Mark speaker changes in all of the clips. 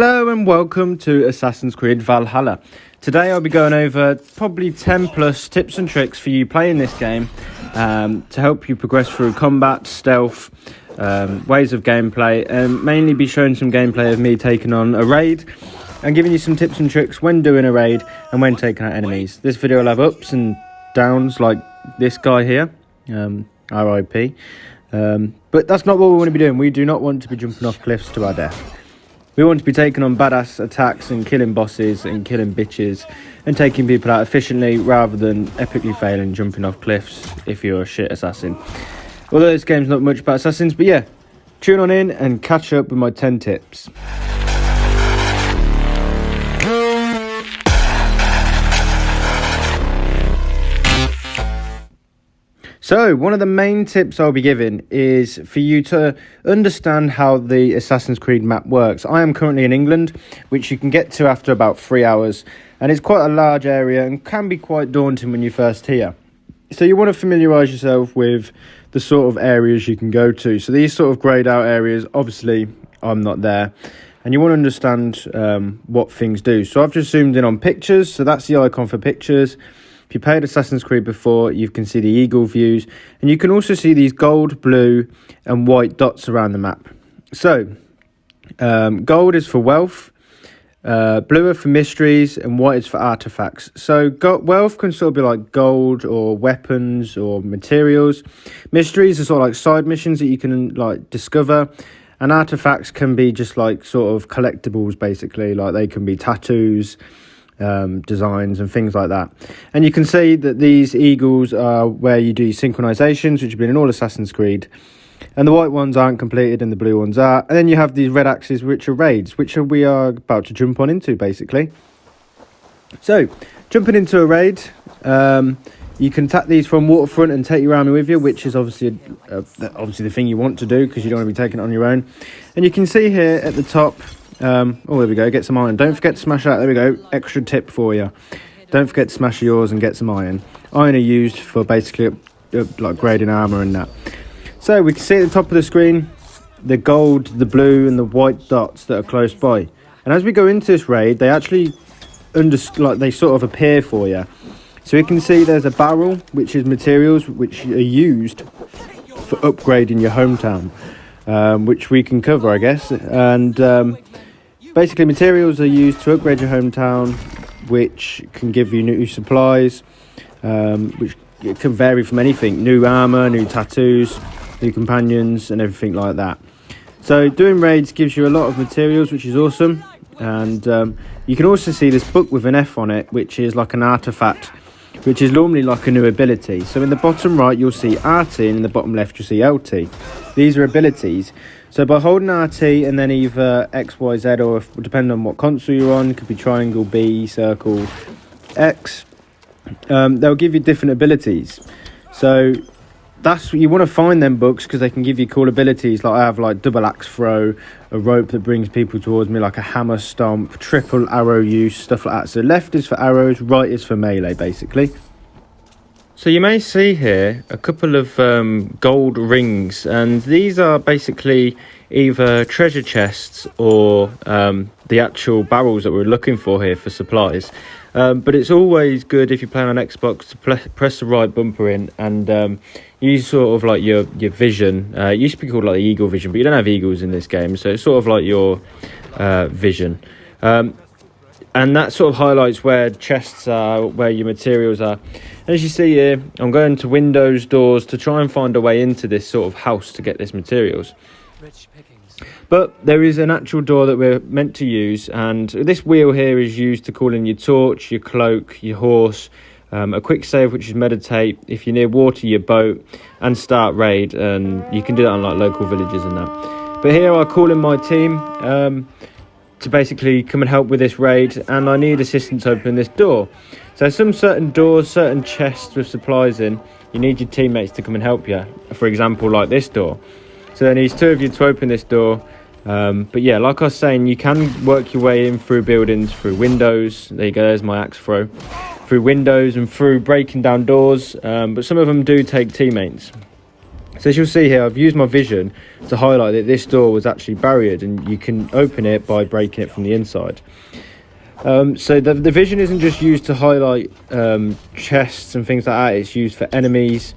Speaker 1: Hello and welcome to Assassin's Creed Valhalla. Today I'll be going over probably 10 plus tips and tricks for you playing this game to help you progress through combat, stealth, ways of gameplay, and mainly be showing some gameplay of me taking on a raid and giving you some tips and tricks when doing a raid and when taking out enemies. This video will have ups and downs like this guy here, RIP, but that's not what we want to be doing. We do not want to be jumping off cliffs to our death. We want to be taking on badass attacks and killing bosses and killing bitches and taking people out efficiently rather than epically failing jumping off cliffs if you're a shit assassin. Although this game's not much about assassins, but yeah, tune on in and catch up with my 10 tips. So, one of the main tips I'll be giving is for you to understand how the Assassin's Creed map works. I am currently in England, which you can get to after about 3 hours, and it's quite a large area and can be quite daunting when you're first here. So you want to familiarise yourself with the sort of areas you can go to. So these sort of greyed out areas, obviously I'm not there, and you want to understand what things do. So I've just zoomed in on pictures, so that's the icon for pictures. If you played Assassin's Creed before, you can see the eagle views, and you can also see these gold, blue and white dots around the map. So, gold is for wealth, blue are for mysteries, and white is for artefacts. So, wealth can sort of be like gold or weapons or materials. Mysteries are sort of like side missions that you can like discover, and artefacts can be just like sort of collectibles basically, like they can be tattoos, designs and things like that. And you can see that these eagles are where you do synchronizations, which have been in all Assassin's Creed, and the white ones aren't completed and the blue ones are. And then you have these red axes, which are raids, which we are about to jump on into basically. So jumping into a raid, you can attack these from waterfront and take your army with you, which is obviously the thing you want to do because you don't want to be taking it on your own. And you can see here at the top, oh, there we go, get some iron. Don't forget to smash out, there we go, extra tip for you. Don't forget to smash yours and get some iron. Iron are used for basically like grading armour and that. So we can see at the top of the screen, the gold, the blue and the white dots that are close by. And as we go into this raid, they actually, they sort of appear for you. So you can see there's a barrel, which is materials which are used for upgrading your hometown, which we can cover, I guess. And basically, materials are used to upgrade your hometown, which can give you new supplies, which it can vary from anything. New armour, new tattoos, new companions, and everything like that. So doing raids gives you a lot of materials, which is awesome. And you can also see this book with an F on it, which is like an artefact, which is normally like a new ability. So in the bottom right, you'll see RT, and in the bottom left, you'll see LT. These are abilities. So by holding RT and then either X, Y, Z, or depending on what console you're on, it could be triangle, B, circle, X, they'll give you different abilities. So that's what you want to find them books, because they can give you cool abilities. Like I have like double axe throw, a rope that brings people towards me, like a hammer stomp, triple arrow use, stuff like that. So left is for arrows, right is for melee basically. So you may see here a couple of gold rings, and these are basically either treasure chests or the actual barrels that we're looking for here for supplies. But it's always good if you're playing on Xbox to press the right bumper in and use sort of like your vision. It used to be called like the eagle vision, but you don't have eagles in this game, so it's sort of like your vision. And that sort of highlights where chests are, where your materials are. And as you see here, I'm going to windows, doors to try and find a way into this sort of house to get this materials. But there is an actual door that we're meant to use, and this wheel here is used to call in your torch, your cloak, your horse, a quick save, which is meditate, if you're near water, your boat, and start raid. And you can do that on like local villages and that. But here I call in my team to basically come and help with this raid, and I need assistance opening this door. So some certain doors, certain chests with supplies in, you need your teammates to come and help you. For example, like this door. So there needs 2 of you to open this door. But yeah, like I was saying, you can work your way in through buildings, through windows. There you go, there's my axe throw. Through windows and through breaking down doors. But some of them do take teammates. So as you'll see here, I've used my vision to highlight that this door was actually barriered, and you can open it by breaking it from the inside. So the vision isn't just used to highlight chests and things like that, it's used for enemies.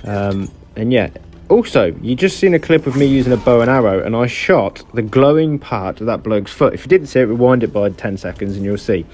Speaker 1: And yeah, also, you just seen a clip of me using a bow and arrow, and I shot the glowing part of that bloke's foot. If you didn't see it, rewind it by 10 seconds and you'll see.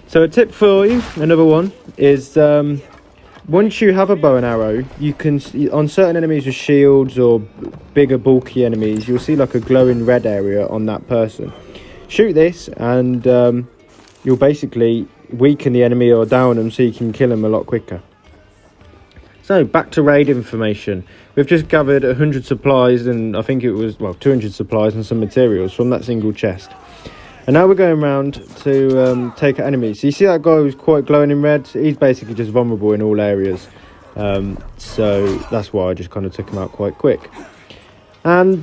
Speaker 1: So a tip for you, another one, is once you have a bow and arrow, you can, on certain enemies with shields or bigger bulky enemies, you'll see like a glowing red area on that person. Shoot this and you'll basically weaken the enemy or down them, so you can kill them a lot quicker. So back to raid information. We've just gathered 100 supplies, and I think it was, well, 200 supplies and some materials from that single chest. And now we're going around to take out enemies. So you see that guy who's quite glowing in red? He's basically just vulnerable in all areas. So that's why I just kind of took him out quite quick. And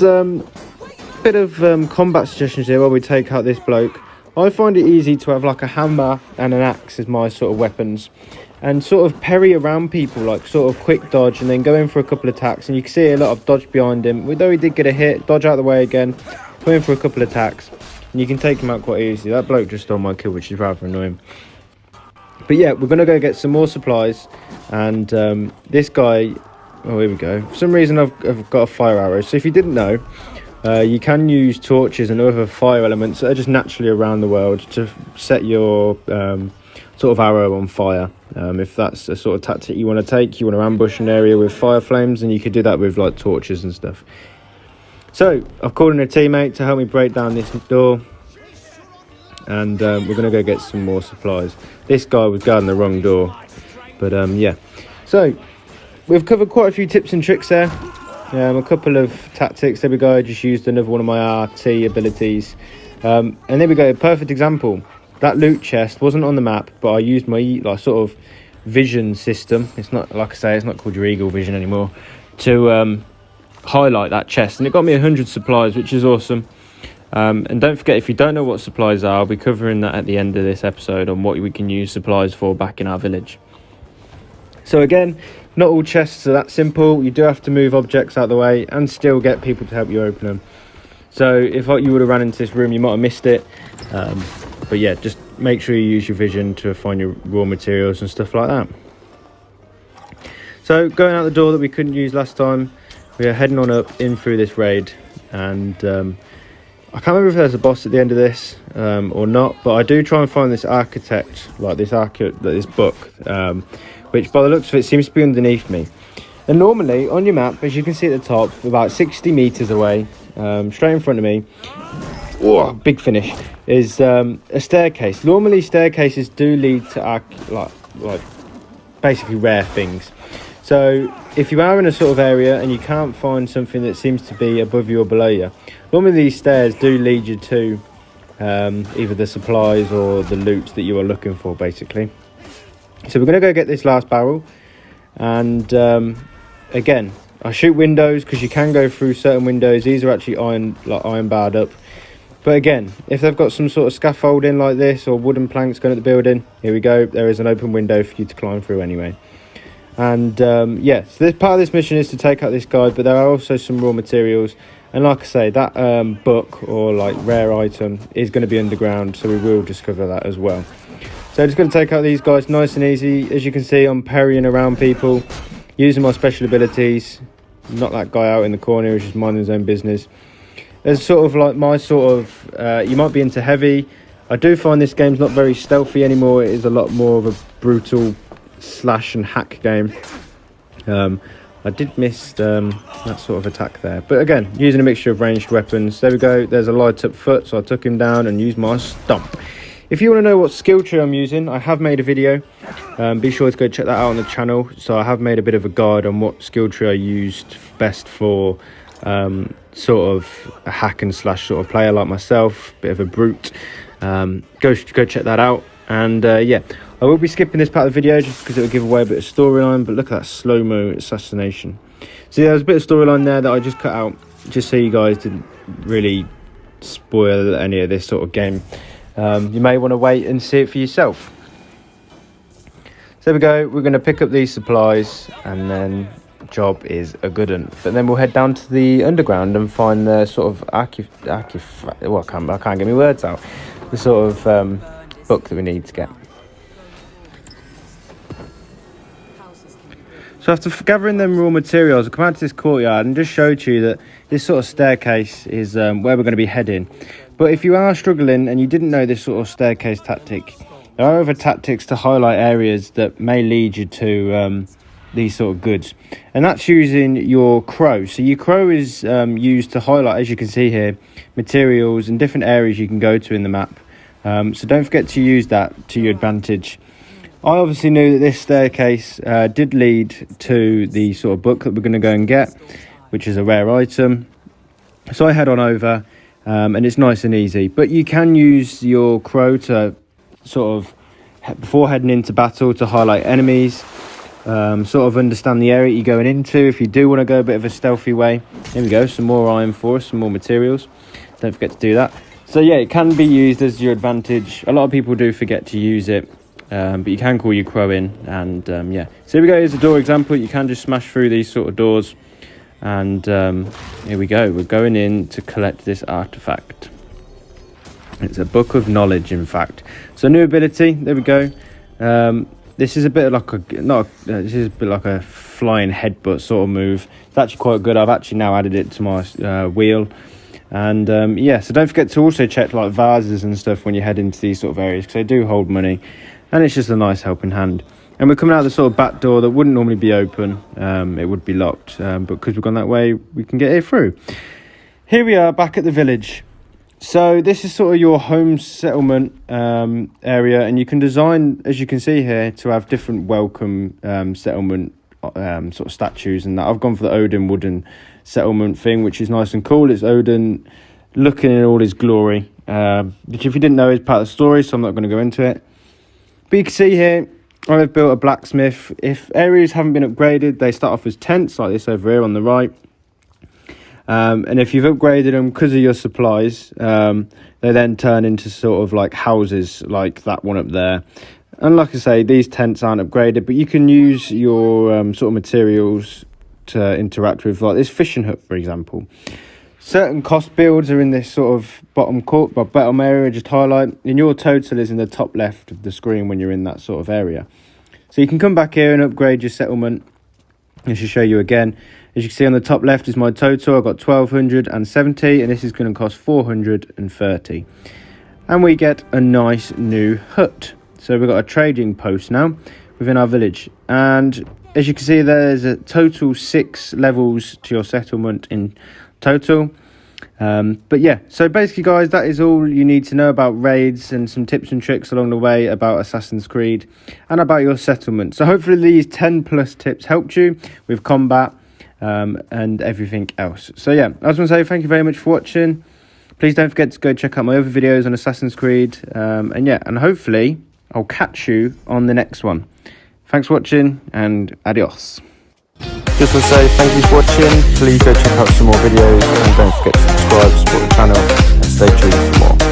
Speaker 1: bit of combat suggestions here while we take out this bloke. I find it easy to have like a hammer and an axe as my sort of weapons, and sort of parry around people, like sort of quick dodge and then go in for a couple of attacks. And you can see a lot of dodge behind him. Although he did get a hit, dodge out of the way again, go in for a couple of attacks, and you can take him out quite easily. That bloke just stole my kill, which is rather annoying. But yeah, we're going to go get some more supplies. And this guy, oh, here we go. For some reason I've got a fire arrow. So if you didn't know, you can use torches and other fire elements that are just naturally around the world to set your sort of arrow on fire. If that's a sort of tactic you want to take, you want to ambush an area with fire flames, and you could do that with like torches and stuff. So I've called in a teammate to help me break down this door, and we're going to go get some more supplies. This guy was guarding the wrong door, but yeah. So we've covered quite a few tips and tricks there. A couple of tactics. There we go. I just used another one of my RT abilities, and there we go. Perfect example. That loot chest wasn't on the map, but I used my like sort of vision system. It's not, like I say, it's not called your eagle vision anymore, to highlight that chest, and it got me 100 supplies, which is awesome. And don't forget, if you don't know what supplies are, I'll be covering that at the end of this episode on what we can use supplies for back in our village. So again, not all chests are that simple. You do have to move objects out of the way and still get people to help you open them. So if you would have run into this room, you might have missed it. But yeah, just make sure you use your vision to find your raw materials and stuff like that. So going out the door that we couldn't use last time, we are heading on up in through this raid. And I can't remember if there's a boss at the end of this or not, but I do try and find this architect, like this book, which by the looks of it seems to be underneath me. And normally on your map, as you can see at the top, about 60 meters away, straight in front of me, oh, big finish, is a staircase. Normally staircases do lead to like basically rare things. So if you are in a sort of area and you can't find something that seems to be above you or below you, normally these stairs do lead you to either the supplies or the loot that you are looking for, basically. So we're going to go get this last barrel, and again, I shoot windows because you can go through certain windows. These are actually iron barred up. But again, if they've got some sort of scaffolding like this or wooden planks going at the building, here we go, there is an open window for you to climb through anyway. And yeah, so this part of this mission is to take out this guy, but there are also some raw materials. And like I say, that book or like rare item is going to be underground, so we will discover that as well. So just going to take out these guys nice and easy. As you can see, I'm parrying around people, using my special abilities. Knock that guy out in the corner who's just minding his own business. There's sort of like my sort of, you might be into heavy. I do find this game's not very stealthy anymore. It is a lot more of a brutal slash and hack game. I did miss that sort of attack there. But again, using a mixture of ranged weapons. There we go. There's a light up foot, so I took him down and used my stomp. If you want to know what skill tree I'm using, I have made a video. Be sure to go check that out on the channel. So I have made a bit of a guide on what skill tree I used best for sort of a hack and slash sort of player like myself, bit of a brute. Go check that out. And yeah, I will be skipping this part of the video just because it will give away a bit of storyline. But look at that slow-mo assassination. So yeah, there's a bit of storyline there that I just cut out just so you guys didn't really spoil any of this sort of game. You may want to wait and see it for yourself. So there we go. We're going to pick up these supplies and then that job is a good one. But then we'll head down to the underground and find the sort of I can't get my words out. The sort of book that we need to get. So after gathering them raw materials, I come out to this courtyard and just showed you that this sort of staircase is where we're going to be heading. But if you are struggling and you didn't know this sort of staircase tactic, there are other tactics to highlight areas that may lead you to these sort of goods. And that's using your crow. So your crow is used to highlight, as you can see here, materials and different areas you can go to in the map. So don't forget to use that to your advantage. I obviously knew that this staircase did lead to the sort of book that we're going to go and get, which is a rare item. So I head on over, and it's nice and easy. But you can use your crow to sort of, before heading into battle, to highlight enemies, sort of understand the area you're going into. If you do want to go a bit of a stealthy way, here we go, some more iron for us, some more materials. Don't forget to do that. So yeah, it can be used as your advantage. A lot of people do forget to use it. But you can call your crow in, and yeah. So here we go, here's a door example. You can just smash through these sort of doors, and here we go. We're going in to collect this artifact. It's a book of knowledge, in fact. So new ability, there we go. This is a bit like this is a bit like a flying headbutt sort of move. It's actually quite good. I've actually now added it to my wheel. And yeah, so don't forget to also check like vases and stuff when you head into these sort of areas, because they do hold money. And it's just a nice helping hand. And we're coming out the sort of back door that wouldn't normally be open. It would be locked. But because we've gone that way, we can get here through. Here we are back at the village. So this is sort of your home settlement area. And you can design, as you can see here, to have different welcome settlement sort of statues. And that I've gone for the Odin wooden settlement thing, which is nice and cool. It's Odin looking in all his glory. Which if you didn't know is part of the story, so I'm not going to go into it. But you can see here, I've built a blacksmith. If areas haven't been upgraded, they start off as tents, like this over here on the right. And if you've upgraded them because of your supplies, they then turn into sort of like houses, like that one up there. And like I say, these tents aren't upgraded, but you can use your sort of materials to interact with, like this fishing hut, for example. Certain cost builds are in this sort of bottom area, just highlight. And your total is in the top left of the screen when you're in that sort of area. So you can come back here and upgrade your settlement. I should show you again. As you can see on the top left is my total. I've got 1,270 and this is going to cost 430. And we get a nice new hut. So we've got a trading post now within our village. And as you can see, there's a total 6 levels to your settlement in total. But yeah, so basically guys, that is all you need to know about raids and some tips and tricks along the way about Assassin's Creed and about your settlement. So hopefully these 10 plus tips helped you with combat and everything else. So yeah, I just want to say thank you very much for watching. Please don't forget to go check out my other videos on Assassin's Creed, and yeah, and hopefully I'll catch you on the next one. Thanks for watching and adios. Just want to say thank you for watching. Please go check out some more videos and don't forget to subscribe, support the channel and stay tuned for more.